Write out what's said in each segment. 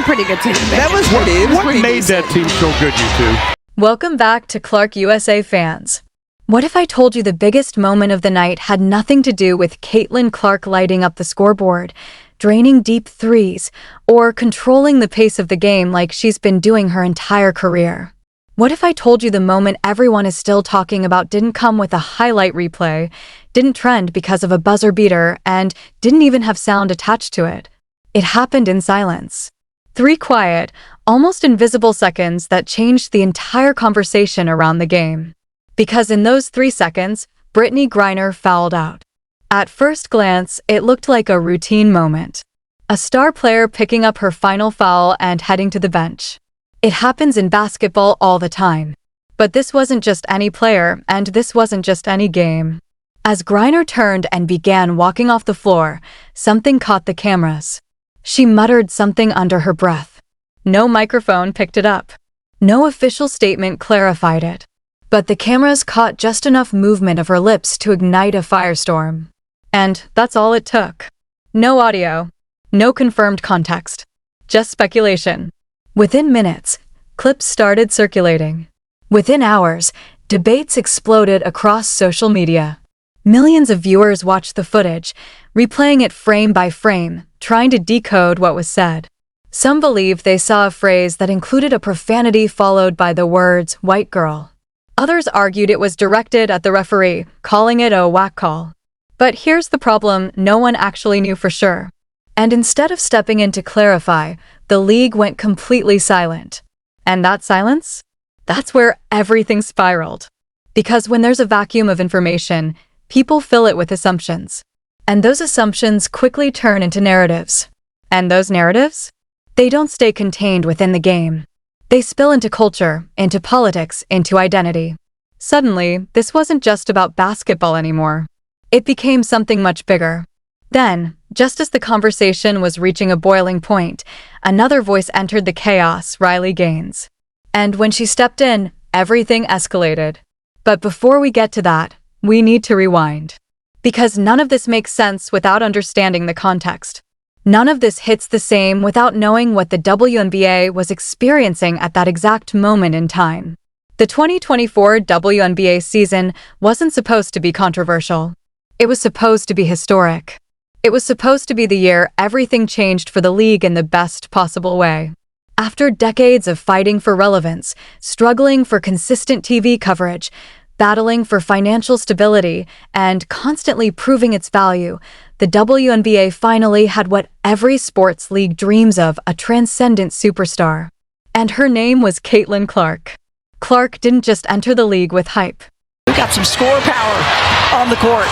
pretty good team. That was pretty. It was What pretty made decent. that team so good, you two? Welcome back to Clark USA fans. What if I told you the biggest moment of the night had nothing to do with Caitlin Clark lighting up the scoreboard, draining deep threes, or controlling the pace of the game like she's been doing her entire career? What if I told you the moment everyone is still talking about didn't come with a highlight replay, didn't trend because of a buzzer beater, and didn't even have sound attached to it? It happened in silence. 3 quiet, almost invisible seconds that changed the entire conversation around the game. Because in those 3 seconds, Brittney Griner fouled out. At first glance, it looked like a routine moment. A star player picking up her final foul and heading to the bench. It happens in basketball all the time. But this wasn't just any player, and this wasn't just any game. As Griner turned and began walking off the floor, something caught the cameras. She muttered something under her breath. No microphone picked it up. No official statement clarified it. But the cameras caught just enough movement of her lips to ignite a firestorm. And that's all it took. No audio. No confirmed context. Just speculation. Within minutes, clips started circulating. Within hours, debates exploded across social media. Millions of viewers watched the footage, replaying it frame by frame, trying to decode what was said. Some believed they saw a phrase that included a profanity followed by the words, "white girl." Others argued it was directed at the referee, calling it a whack call. But here's the problem: no one actually knew for sure. And instead of stepping in to clarify, the league went completely silent. And that silence? That's where everything spiraled. Because when there's a vacuum of information, people fill it with assumptions. And those assumptions quickly turn into narratives. And those narratives? They don't stay contained within the game. They spill into culture, into politics, into identity. Suddenly, this wasn't just about basketball anymore. It became something much bigger. Then, just as the conversation was reaching a boiling point, another voice entered the chaos, Riley Gaines. And when she stepped in, everything escalated. But before we get to that, we need to rewind. Because none of this makes sense without understanding the context. None of this hits the same without knowing what the WNBA was experiencing at that exact moment in time. The 2024 WNBA season wasn't supposed to be controversial. It was supposed to be historic. It was supposed to be the year everything changed for the league in the best possible way. After decades of fighting for relevance, struggling for consistent TV coverage, battling for financial stability, and constantly proving its value, the WNBA finally had what every sports league dreams of: a transcendent superstar. And her name was Caitlin Clark. Clark didn't just enter the league with hype. We got some score power on the court.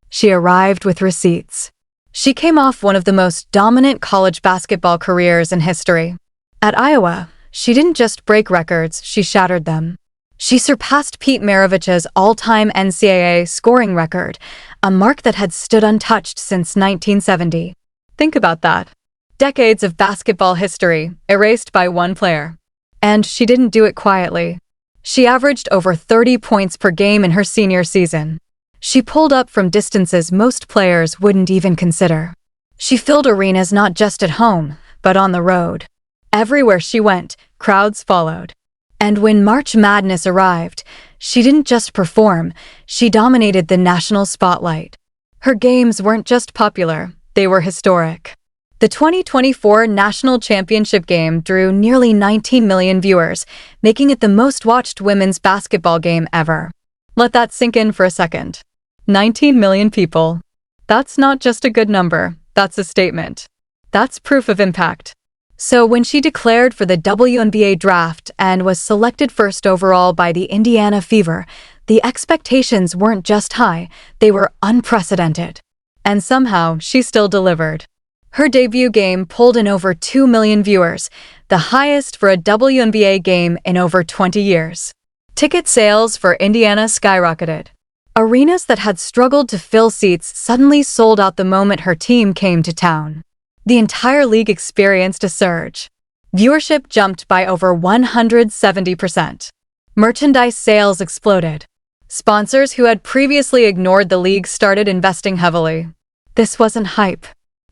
She arrived with receipts. She came off one of the most dominant college basketball careers in history. At Iowa, she didn't just break records, she shattered them. She surpassed Pete Maravich's all-time NCAA scoring record, a mark that had stood untouched since 1970. Think about that. Decades of basketball history, erased by one player. And she didn't do it quietly. She averaged over 30 points per game in her senior season. She pulled up from distances most players wouldn't even consider. She filled arenas not just at home, but on the road. Everywhere she went, crowds followed. And when March Madness arrived, she didn't just perform, she dominated the national spotlight. Her games weren't just popular, they were historic. The 2024 National Championship game drew nearly 19 million viewers, making it the most-watched women's basketball game ever. Let that sink in for a second. 19 million people. That's not just a good number, that's a statement. That's proof of impact. So when she declared for the WNBA draft and was selected first overall by the Indiana Fever, the expectations weren't just high, they were unprecedented. And somehow, she still delivered. Her debut game pulled in over 2 million viewers, the highest for a WNBA game in over 20 years. Ticket sales for Indiana skyrocketed. Arenas that had struggled to fill seats suddenly sold out the moment her team came to town. The entire league experienced a surge. Viewership jumped by over 170%. Merchandise sales exploded. Sponsors who had previously ignored the league started investing heavily. This wasn't hype.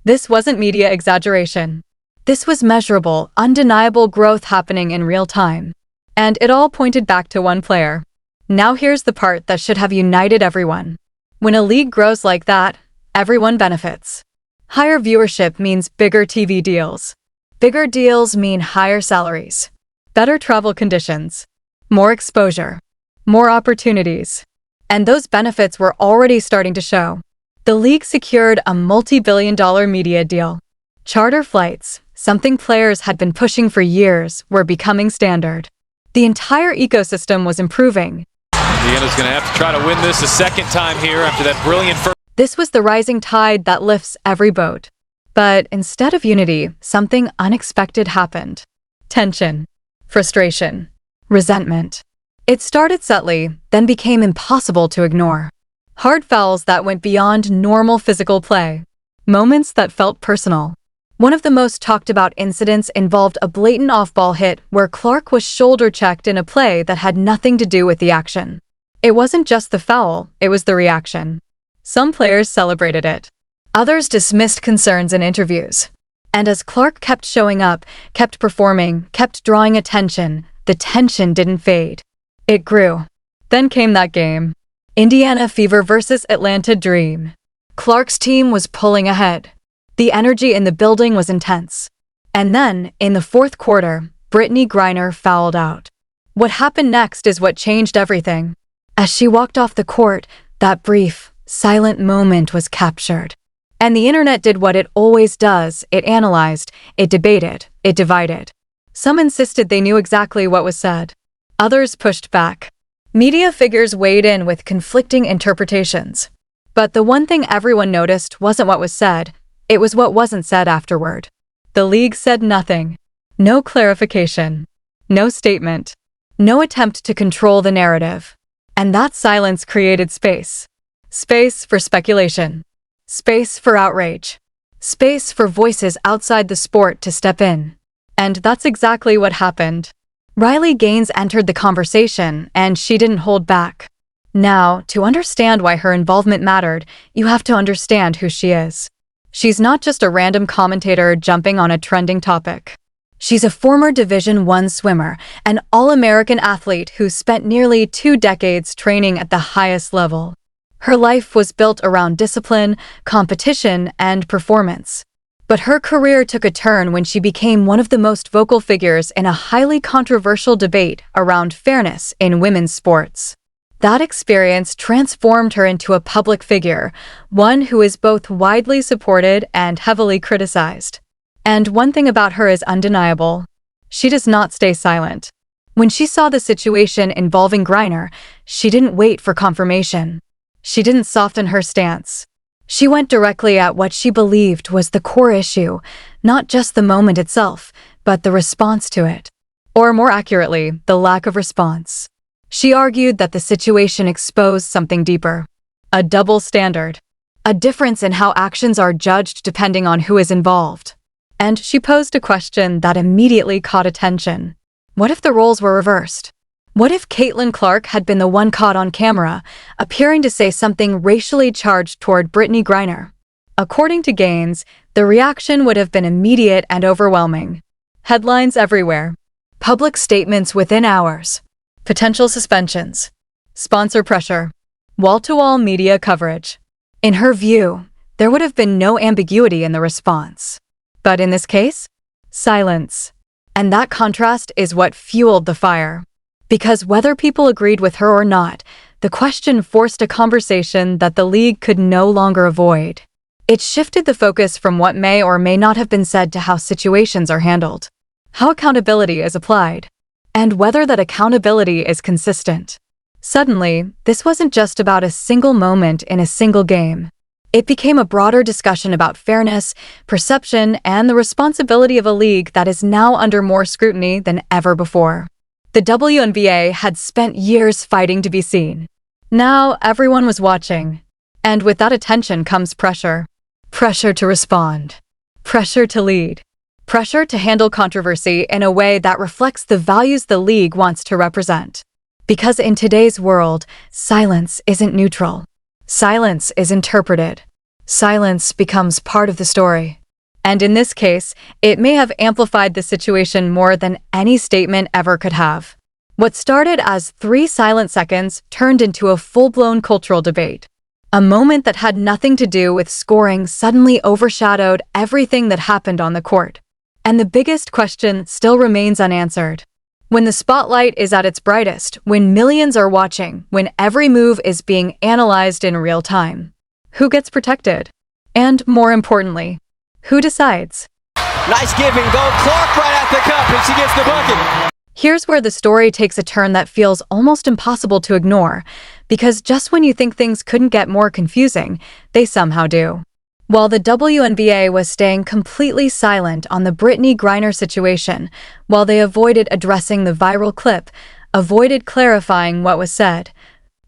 This wasn't media exaggeration. This was measurable, undeniable growth happening in real time. And it all pointed back to one player. Now here's the part that should have united everyone. When a league grows like that, everyone benefits. Higher viewership means bigger TV deals. Bigger deals mean higher salaries, better travel conditions, more exposure, more opportunities. And those benefits were already starting to show. The league secured a multi-billion-dollar media deal. Charter flights, something players had been pushing for years, were becoming standard. The entire ecosystem was improving. Indiana's going to have to try to win this a second time here after that brilliant first. This was the rising tide that lifts every boat. But instead of unity, something unexpected happened. Tension, frustration, resentment. It started subtly, then became impossible to ignore. Hard fouls that went beyond normal physical play. Moments that felt personal. One of the most talked about incidents involved a blatant off-ball hit where Clark was shoulder-checked in a play that had nothing to do with the action. It wasn't just the foul, it was the reaction. Some players celebrated it. Others dismissed concerns in interviews. And as Clark kept showing up, kept performing, kept drawing attention, the tension didn't fade. It grew. Then came that game. Indiana Fever versus Atlanta Dream. Clark's team was pulling ahead. The energy in the building was intense. And then, in the fourth quarter, Brittney Griner fouled out. What happened next is what changed everything. As she walked off the court, that brief, silent moment was captured. And the internet did what it always does. It analyzed, it debated, it divided. Some insisted they knew exactly what was said. Others pushed back. Media figures weighed in with conflicting interpretations. But the one thing everyone noticed wasn't what was said, it was what wasn't said afterward. The league said nothing. No clarification. No statement. No attempt to control the narrative. And that silence created space. Space for speculation. Space for outrage. Space for voices outside the sport to step in. And that's exactly what happened. Riley Gaines entered the conversation, and she didn't hold back. Now, to understand why her involvement mattered, you have to understand who she is. She's not just a random commentator jumping on a trending topic. She's a former Division I swimmer, an all-American athlete who spent nearly 2 decades training at the highest level. Her life was built around discipline, competition, and performance. But her career took a turn when she became one of the most vocal figures in a highly controversial debate around fairness in women's sports. That experience transformed her into a public figure, one who is both widely supported and heavily criticized. And one thing about her is undeniable. She does not stay silent. When she saw the situation involving Griner, she didn't wait for confirmation. She didn't soften her stance. She went directly at what she believed was the core issue, not just the moment itself, but the response to it. Or more accurately, the lack of response. She argued that the situation exposed something deeper. A double standard. A difference in how actions are judged depending on who is involved. And she posed a question that immediately caught attention. What if the roles were reversed? What if Caitlin Clark had been the one caught on camera, appearing to say something racially charged toward Brittney Griner? According to Gaines, the reaction would have been immediate and overwhelming. Headlines everywhere. Public statements within hours. Potential suspensions. Sponsor pressure. Wall-to-wall media coverage. In her view, there would have been no ambiguity in the response. But in this case, silence. And that contrast is what fueled the fire. Because whether people agreed with her or not, the question forced a conversation that the league could no longer avoid. It shifted the focus from what may or may not have been said to how situations are handled, how accountability is applied, and whether that accountability is consistent. Suddenly, this wasn't just about a single moment in a single game. It became a broader discussion about fairness, perception, and the responsibility of a league that is now under more scrutiny than ever before. The WNBA had spent years fighting to be seen. Now everyone was watching. And with that attention comes pressure. Pressure to respond. Pressure to lead. Pressure to handle controversy in a way that reflects the values the league wants to represent. Because in today's world, silence isn't neutral. Silence is interpreted. Silence becomes part of the story. And in this case, it may have amplified the situation more than any statement ever could have. What started as 3 silent seconds turned into a full-blown cultural debate. A moment that had nothing to do with scoring suddenly overshadowed everything that happened on the court. And the biggest question still remains unanswered. When the spotlight is at its brightest, when millions are watching, when every move is being analyzed in real time, who gets protected? And more importantly, who decides? Nice give and go. Clark right at the cup, and she gets the bucket. Here's where the story takes a turn that feels almost impossible to ignore, because just when you think things couldn't get more confusing, they somehow do. While the WNBA was staying completely silent on the Brittney Griner situation, while they avoided addressing the viral clip, avoided clarifying what was said,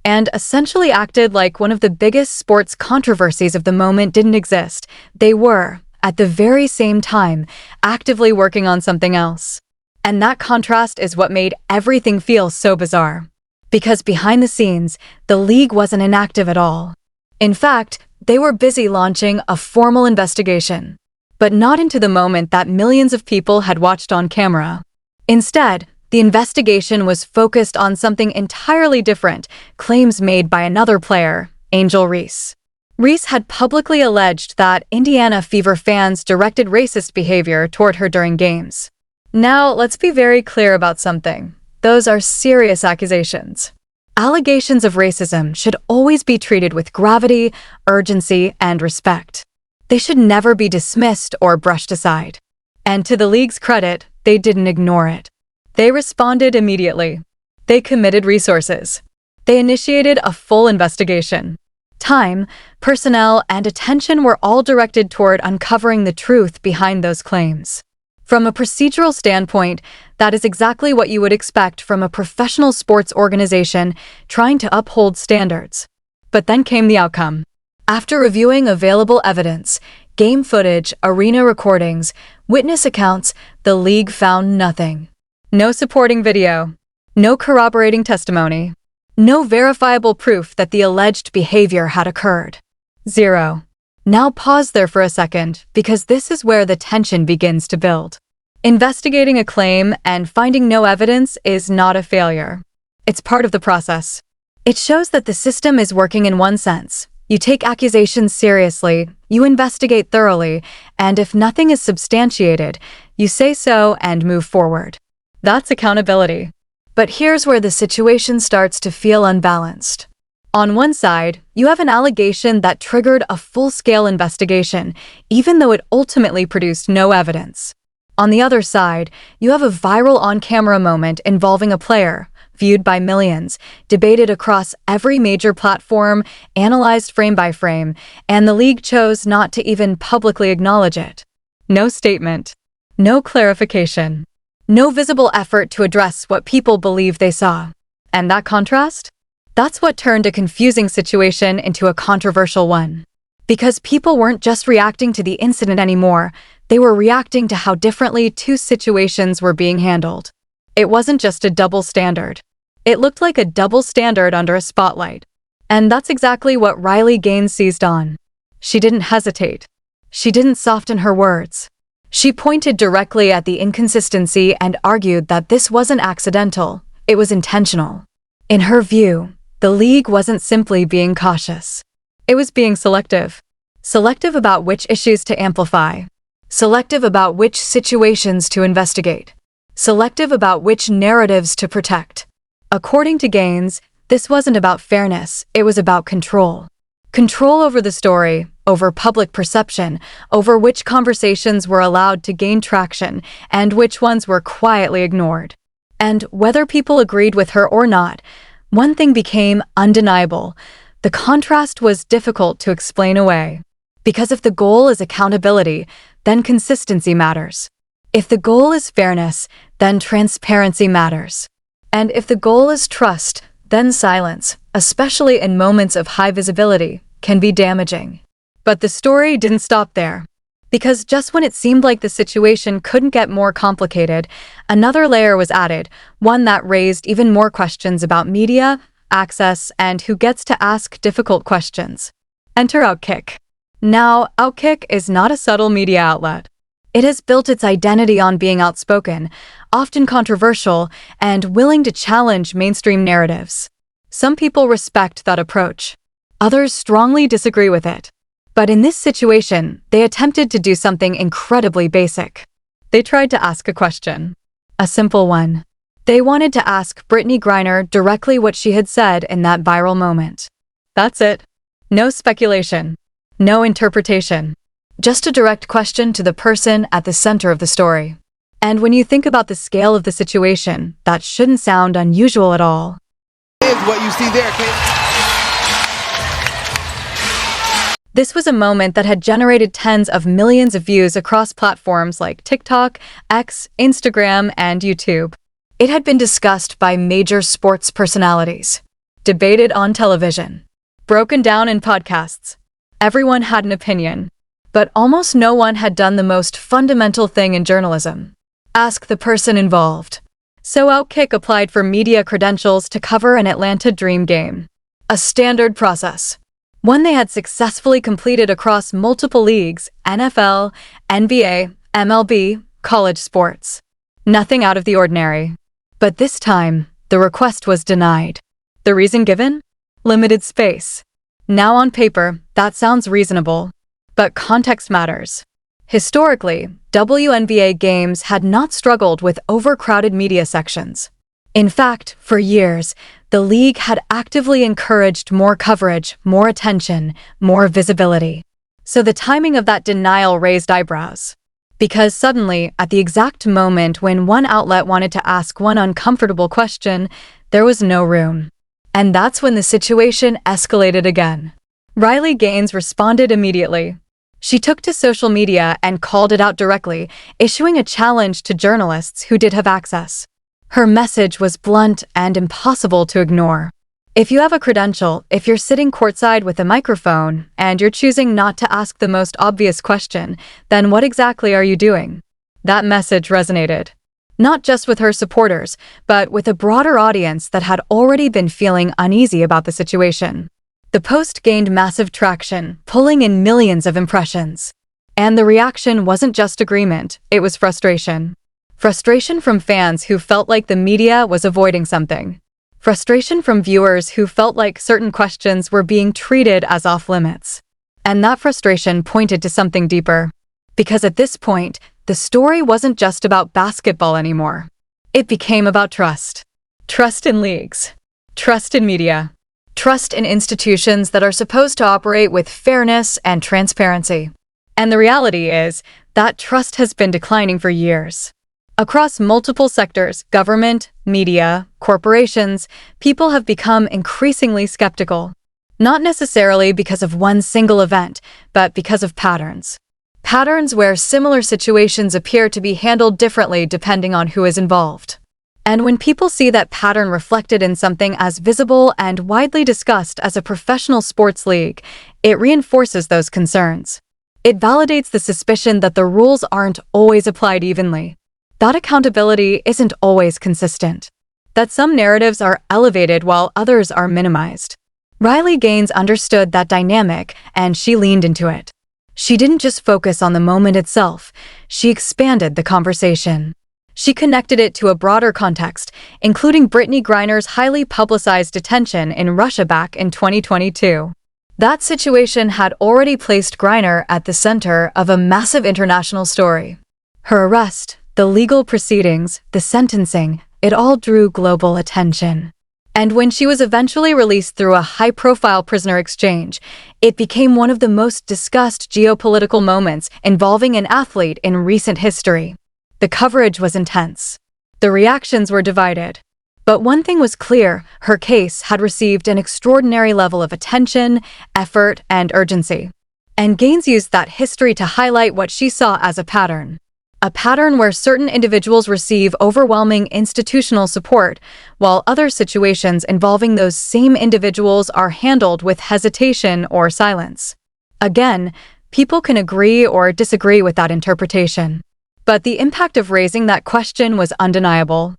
and essentially acted like one of the biggest sports controversies of the moment didn't exist, they were, at the very same time, actively working on something else. And that contrast is what made everything feel so bizarre. Because behind the scenes, the league wasn't inactive at all. In fact, they were busy launching a formal investigation. But not into the moment that millions of people had watched on camera. Instead, the investigation was focused on something entirely different, claims made by another player, Angel Reese. Reese had publicly alleged that Indiana Fever fans directed racist behavior toward her during games. Now, let's be very clear about something. Those are serious accusations. Allegations of racism should always be treated with gravity, urgency, and respect. They should never be dismissed or brushed aside. And to the league's credit, they didn't ignore it. They responded immediately. They committed resources. They initiated a full investigation. Time, personnel, and attention were all directed toward uncovering the truth behind those claims. From a procedural standpoint, that is exactly what you would expect from a professional sports organization trying to uphold standards. But then came the outcome. After reviewing available evidence, game footage, arena recordings, witness accounts, the league found nothing. No supporting video. No corroborating testimony. No verifiable proof that the alleged behavior had occurred. Zero. Now pause there for a second, because this is where the tension begins to build. Investigating a claim and finding no evidence is not a failure. It's part of the process. It shows that the system is working in one sense. You take accusations seriously, you investigate thoroughly, and if nothing is substantiated, you say so and move forward. That's accountability. But here's where the situation starts to feel unbalanced. On one side, you have an allegation that triggered a full-scale investigation, even though it ultimately produced no evidence. On the other side, you have a viral on-camera moment involving a player, viewed by millions, debated across every major platform, analyzed frame by frame, and the league chose not to even publicly acknowledge it. No statement. No clarification. No visible effort to address what people believe they saw. And that contrast? That's what turned a confusing situation into a controversial one. Because people weren't just reacting to the incident anymore, they were reacting to how differently two situations were being handled. It wasn't just a double standard. It looked like a double standard under a spotlight. And that's exactly what Riley Gaines seized on. She didn't hesitate. She didn't soften her words. She pointed directly at the inconsistency and argued that this wasn't accidental, it was intentional. In her view, the league wasn't simply being cautious. It was being selective. Selective about which issues to amplify. Selective about which situations to investigate. Selective about which narratives to protect. According to Gaines, this wasn't about fairness, it was about control. Control over the story, over public perception, over which conversations were allowed to gain traction and which ones were quietly ignored. And whether people agreed with her or not, one thing became undeniable. The contrast was difficult to explain away. Because if the goal is accountability, then consistency matters. If the goal is fairness, then transparency matters. And if the goal is trust, then silence, especially in moments of high visibility, can be damaging. But the story didn't stop there. Because just when it seemed like the situation couldn't get more complicated, another layer was added, one that raised even more questions about media, access, and who gets to ask difficult questions. Enter Outkick. Now, Outkick is not a subtle media outlet. It has built its identity on being outspoken, often controversial, and willing to challenge mainstream narratives. Some people respect that approach. Others strongly disagree with it. But in this situation, they attempted to do something incredibly basic. They tried to ask a question. A simple one. They wanted to ask Brittney Griner directly what she had said in that viral moment. That's it. No speculation. No interpretation. Just a direct question to the person at the center of the story. And when you think about the scale of the situation, that shouldn't sound unusual at all. Is what you see there, Kate. This was a moment that had generated tens of millions of views across platforms like TikTok, X, Instagram, and YouTube. It had been discussed by major sports personalities, debated on television, broken down in podcasts. Everyone had an opinion, but almost no one had done the most fundamental thing in journalism: ask the person involved. So Outkick applied for media credentials to cover an Atlanta Dream game. A standard process. One they had successfully completed across multiple leagues: NFL, NBA, MLB, college sports. Nothing out of the ordinary. But this time, the request was denied. The reason given? Limited space. Now on paper, that sounds reasonable. But context matters. Historically, WNBA games had not struggled with overcrowded media sections. In fact, for years, the league had actively encouraged more coverage, more attention, more visibility. So the timing of that denial raised eyebrows. Because suddenly, at the exact moment when one outlet wanted to ask one uncomfortable question, there was no room. And that's when the situation escalated again. Riley Gaines responded immediately. She took to social media and called it out directly, issuing a challenge to journalists who did have access. Her message was blunt and impossible to ignore. If you have a credential, if you're sitting courtside with a microphone, and you're choosing not to ask the most obvious question, then what exactly are you doing? That message resonated. Not just with her supporters, but with a broader audience that had already been feeling uneasy about the situation. The post gained massive traction, pulling in millions of impressions. And the reaction wasn't just agreement, it was frustration. Frustration from fans who felt like the media was avoiding something. Frustration from viewers who felt like certain questions were being treated as off-limits. And that frustration pointed to something deeper. Because at this point, the story wasn't just about basketball anymore. It became about trust. Trust in leagues. Trust in media. Trust in institutions that are supposed to operate with fairness and transparency. And the reality is that trust has been declining for years. Across multiple sectors, government, media, corporations, people have become increasingly skeptical. Not necessarily because of one single event, but because of patterns. Patterns where similar situations appear to be handled differently depending on who is involved. And when people see that pattern reflected in something as visible and widely discussed as a professional sports league, it reinforces those concerns. It validates the suspicion that the rules aren't always applied evenly. That accountability isn't always consistent. That some narratives are elevated while others are minimized. Riley Gaines understood that dynamic, and she leaned into it. She didn't just focus on the moment itself, she expanded the conversation. She connected it to a broader context, including Brittney Griner's highly publicized detention in Russia back in 2022. That situation had already placed Griner at the center of a massive international story. Her arrest, the legal proceedings, the sentencing, it all drew global attention. And when she was eventually released through a high-profile prisoner exchange, it became one of the most discussed geopolitical moments involving an athlete in recent history. The coverage was intense. The reactions were divided. But one thing was clear: her case had received an extraordinary level of attention, effort, and urgency. And Gaines used that history to highlight what she saw as a pattern. A pattern where certain individuals receive overwhelming institutional support, while other situations involving those same individuals are handled with hesitation or silence. Again, people can agree or disagree with that interpretation. But the impact of raising that question was undeniable.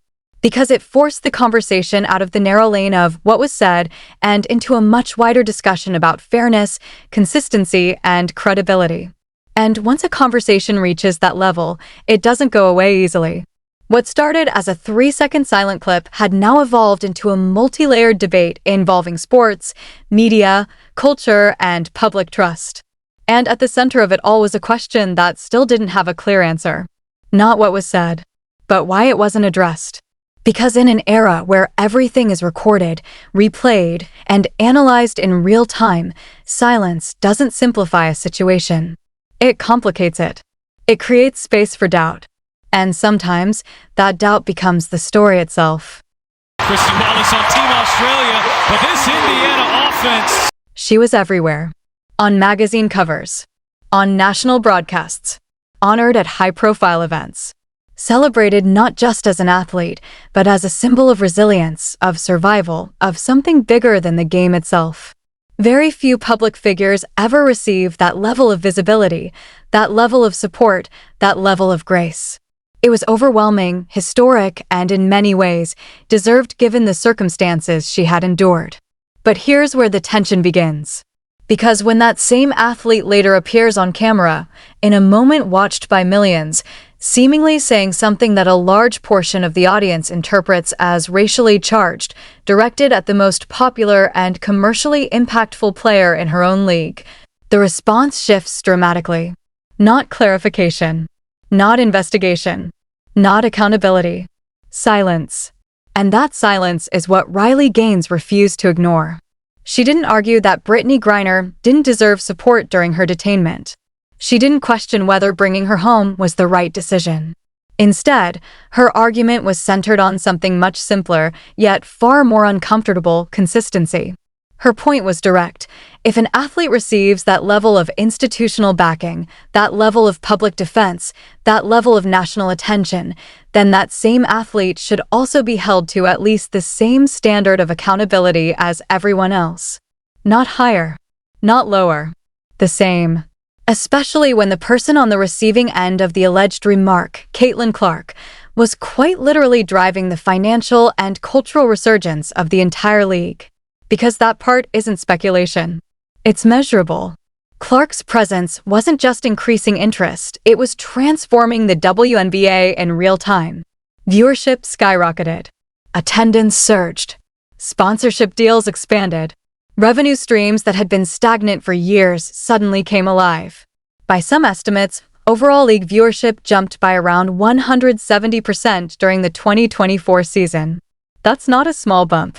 because it forced the conversation out of the narrow lane of what was said and into a much wider discussion about fairness, consistency, and credibility. And once a conversation reaches that level, it doesn't go away easily. What started as a 3-second silent clip had now evolved into a multi-layered debate involving sports, media, culture, and public trust. And at the center of it all was a question that still didn't have a clear answer. Not what was said, but why it wasn't addressed. Because in an era where everything is recorded, replayed, and analyzed in real time, silence doesn't simplify a situation. It complicates it. It creates space for doubt. And sometimes, that doubt becomes the story itself. Kristen Wallace on Team Australia, but this Indiana offense. She was everywhere. On magazine covers. On national broadcasts. Honored at high-profile events. Celebrated not just as an athlete, but as a symbol of resilience, of survival, of something bigger than the game itself. Very few public figures ever receive that level of visibility, that level of support, that level of grace. It was overwhelming, historic, and in many ways, deserved given the circumstances she had endured. But here's where the tension begins. Because when that same athlete later appears on camera, in a moment watched by millions, seemingly saying something that a large portion of the audience interprets as racially charged, directed at the most popular and commercially impactful player in her own league, the response shifts dramatically. Not clarification. Not investigation. Not accountability. Silence. And that silence is what Riley Gaines refused to ignore. She didn't argue that Brittney Griner didn't deserve support during her detainment. She didn't question whether bringing her home was the right decision. Instead, her argument was centered on something much simpler, yet far more uncomfortable: consistency. Her point was direct. If an athlete receives that level of institutional backing, that level of public defense, that level of national attention, then that same athlete should also be held to at least the same standard of accountability as everyone else. Not higher. Not lower. The same. Especially when the person on the receiving end of the alleged remark, Caitlin Clark, was quite literally driving the financial and cultural resurgence of the entire league. Because that part isn't speculation. It's measurable. Clark's presence wasn't just increasing interest, it was transforming the WNBA in real time. Viewership skyrocketed. Attendance surged. Sponsorship deals expanded. Revenue streams that had been stagnant for years suddenly came alive. By some estimates, overall league viewership jumped by around 170% during the 2024 season. That's not a small bump.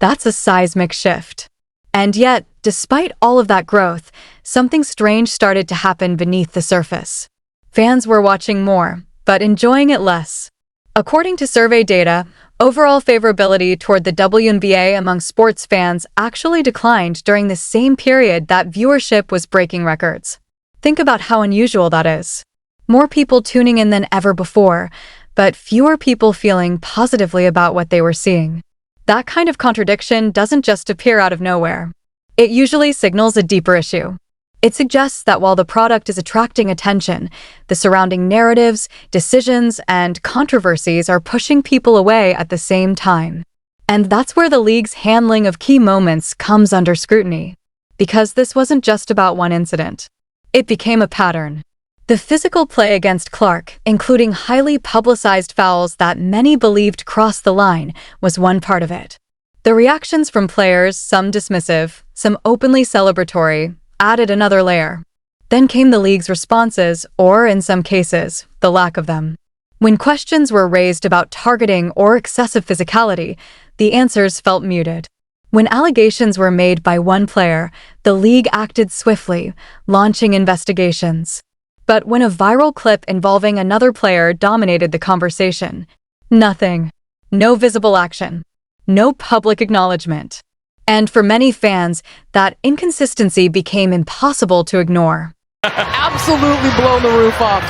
That's a seismic shift. And yet, despite all of that growth, something strange started to happen beneath the surface. Fans were watching more, but enjoying it less. According to survey data, overall favorability toward the WNBA among sports fans actually declined during the same period that viewership was breaking records. Think about how unusual that is. More people tuning in than ever before, but fewer people feeling positively about what they were seeing. That kind of contradiction doesn't just appear out of nowhere. It usually signals a deeper issue. It suggests that while the product is attracting attention, the surrounding narratives, decisions, and controversies are pushing people away at the same time. And that's where the league's handling of key moments comes under scrutiny. Because this wasn't just about one incident. It became a pattern. The physical play against Clark, including highly publicized fouls that many believed crossed the line, was one part of it. The reactions from players, some dismissive, some openly celebratory, added another layer. Then came the league's responses, or in some cases, the lack of them. When questions were raised about targeting or excessive physicality, the answers felt muted. When allegations were made by one player, the league acted swiftly, launching investigations. But when a viral clip involving another player dominated the conversation, nothing. No visible action. No public acknowledgement. And for many fans, that inconsistency became impossible to ignore. Absolutely blown the roof off.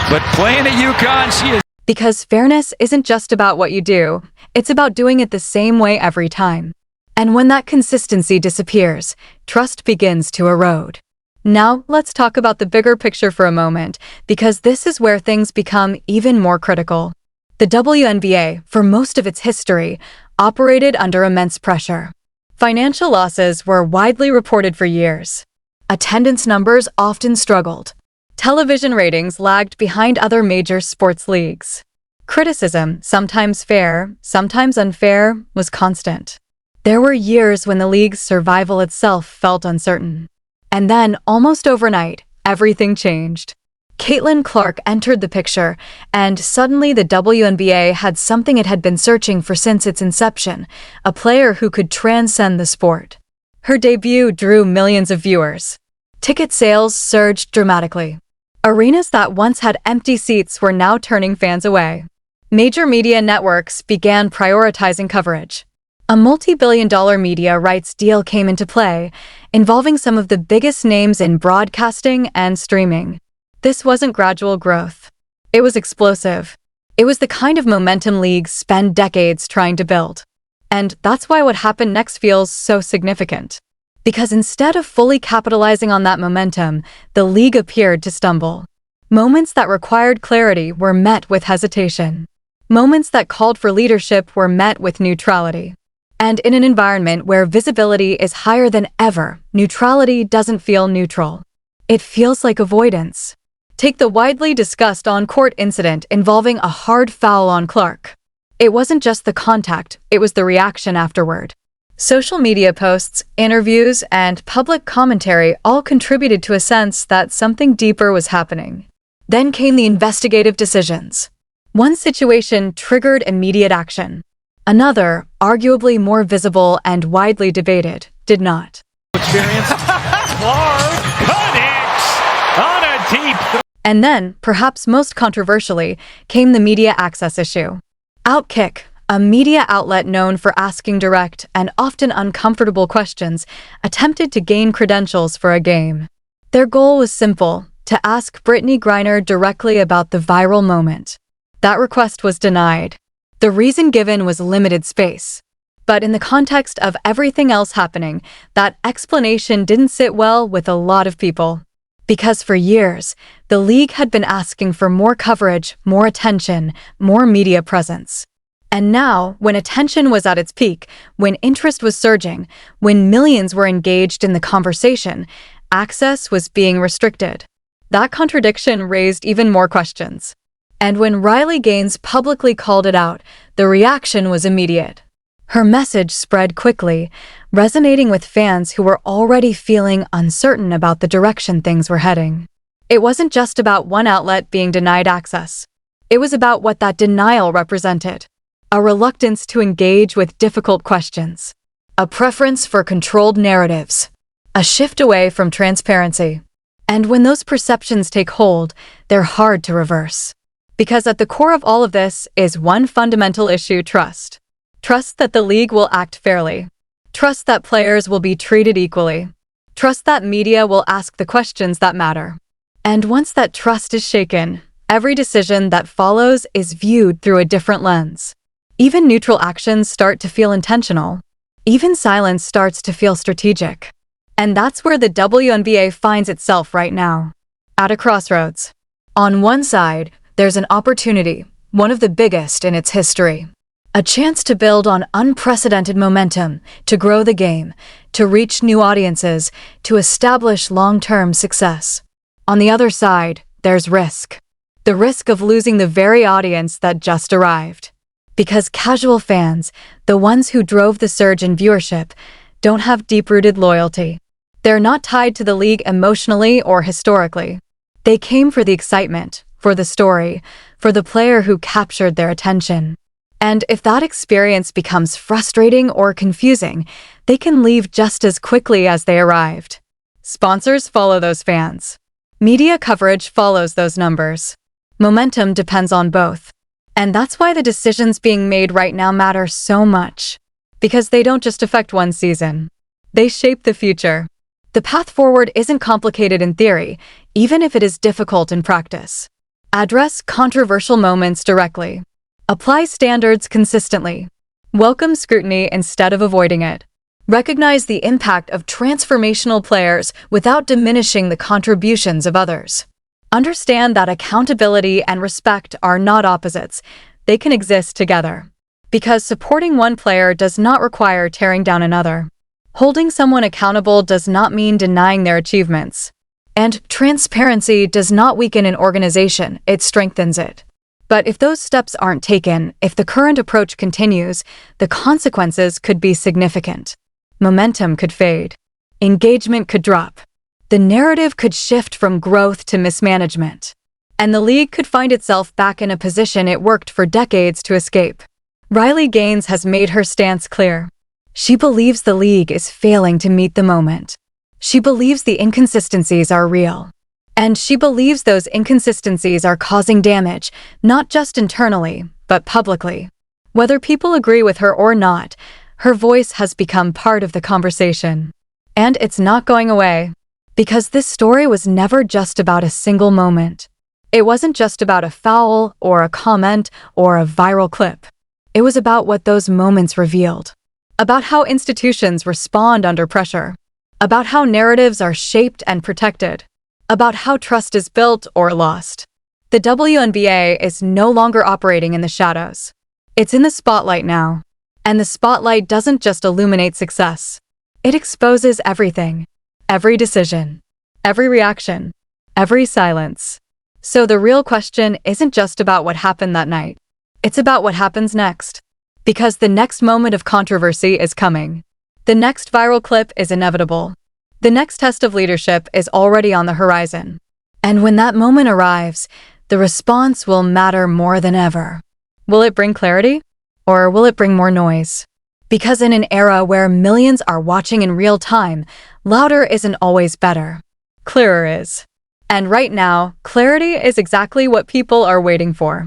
But playing at UConn, she is. Because fairness isn't just about what you do, it's about doing it the same way every time. And when that consistency disappears, trust begins to erode. Now, let's talk about the bigger picture for a moment, because this is where things become even more critical. The WNBA, for most of its history, operated under immense pressure. Financial losses were widely reported for years. Attendance numbers often struggled. Television ratings lagged behind other major sports leagues. Criticism, sometimes fair, sometimes unfair, was constant. There were years when the league's survival itself felt uncertain. And then, almost overnight, everything changed. Caitlin Clark entered the picture, and suddenly the WNBA had something it had been searching for since its inception, a player who could transcend the sport. Her debut drew millions of viewers. Ticket sales surged dramatically. Arenas that once had empty seats were now turning fans away. Major media networks began prioritizing coverage. A multi-billion-dollar media rights deal came into play, involving some of the biggest names in broadcasting and streaming. This wasn't gradual growth. It was explosive. It was the kind of momentum leagues spend decades trying to build. And that's why what happened next feels so significant. Because instead of fully capitalizing on that momentum, the league appeared to stumble. Moments that required clarity were met with hesitation. Moments that called for leadership were met with neutrality. And in an environment where visibility is higher than ever, neutrality doesn't feel neutral. It feels like avoidance. Take the widely discussed on-court incident involving a hard foul on Clark. It wasn't just the contact, it was the reaction afterward. Social media posts, interviews, and public commentary all contributed to a sense that something deeper was happening. Then came the investigative decisions. One situation triggered immediate action. Another, arguably more visible and widely debated, did not. Experience. Clark connects on a deep. And then, perhaps most controversially, came the media access issue. Outkick, a media outlet known for asking direct and often uncomfortable questions, attempted to gain credentials for a game. Their goal was simple: to ask Brittney Griner directly about the viral moment. That request was denied. The reason given was limited space. But in the context of everything else happening, that explanation didn't sit well with a lot of people. Because for years, the league had been asking for more coverage, more attention, more media presence. And now, when attention was at its peak, when interest was surging, when millions were engaged in the conversation, access was being restricted. That contradiction raised even more questions. And when Riley Gaines publicly called it out, the reaction was immediate. Her message spread quickly, resonating with fans who were already feeling uncertain about the direction things were heading. It wasn't just about one outlet being denied access. It was about what that denial represented. A reluctance to engage with difficult questions. A preference for controlled narratives. A shift away from transparency. And when those perceptions take hold, they're hard to reverse. Because at the core of all of this is one fundamental issue: trust. Trust that the league will act fairly. Trust that players will be treated equally. Trust that media will ask the questions that matter. And once that trust is shaken, every decision that follows is viewed through a different lens. Even neutral actions start to feel intentional. Even silence starts to feel strategic. And that's where the WNBA finds itself right now. At a crossroads. On one side, there's an opportunity, one of the biggest in its history. A chance to build on unprecedented momentum, to grow the game, to reach new audiences, to establish long-term success. On the other side, there's risk. The risk of losing the very audience that just arrived. Because casual fans, the ones who drove the surge in viewership, don't have deep-rooted loyalty. They're not tied to the league emotionally or historically. They came for the excitement, for the story, for the player who captured their attention. And if that experience becomes frustrating or confusing, they can leave just as quickly as they arrived. Sponsors follow those fans. Media coverage follows those numbers. Momentum depends on both. And that's why the decisions being made right now matter so much. Because they don't just affect one season. They shape the future. The path forward isn't complicated in theory, even if it is difficult in practice. Address controversial moments directly. Apply standards consistently. Welcome scrutiny instead of avoiding it. Recognize the impact of transformational players without diminishing the contributions of others. Understand that accountability and respect are not opposites. they can exist together. Because supporting one player does not require tearing down another. Holding someone accountable does not mean denying their achievements. And transparency does not weaken an organization, it strengthens it. But if those steps aren't taken, if the current approach continues, the consequences could be significant. Momentum could fade. Engagement could drop. The narrative could shift from growth to mismanagement. And the league could find itself back in a position it worked for decades to escape. Riley Gaines has made her stance clear. She believes the league is failing to meet the moment. She believes the inconsistencies are real. And she believes those inconsistencies are causing damage, not just internally, but publicly. Whether people agree with her or not, her voice has become part of the conversation. And it's not going away. Because this story was never just about a single moment. It wasn't just about a foul, or a comment, or a viral clip. It was about what those moments revealed. About how institutions respond under pressure. About how narratives are shaped and protected. About how trust is built or lost. The WNBA is no longer operating in the shadows. It's in the spotlight now. And the spotlight doesn't just illuminate success. It exposes everything. Every decision. Every reaction. Every silence. So the real question isn't just about what happened that night. It's about what happens next. Because the next moment of controversy is coming. The next viral clip is inevitable. The next test of leadership is already on the horizon. And when that moment arrives, the response will matter more than ever. Will it bring clarity? Or will it bring more noise? Because in an era where millions are watching in real time, louder isn't always better. Clearer is. And right now, clarity is exactly what people are waiting for.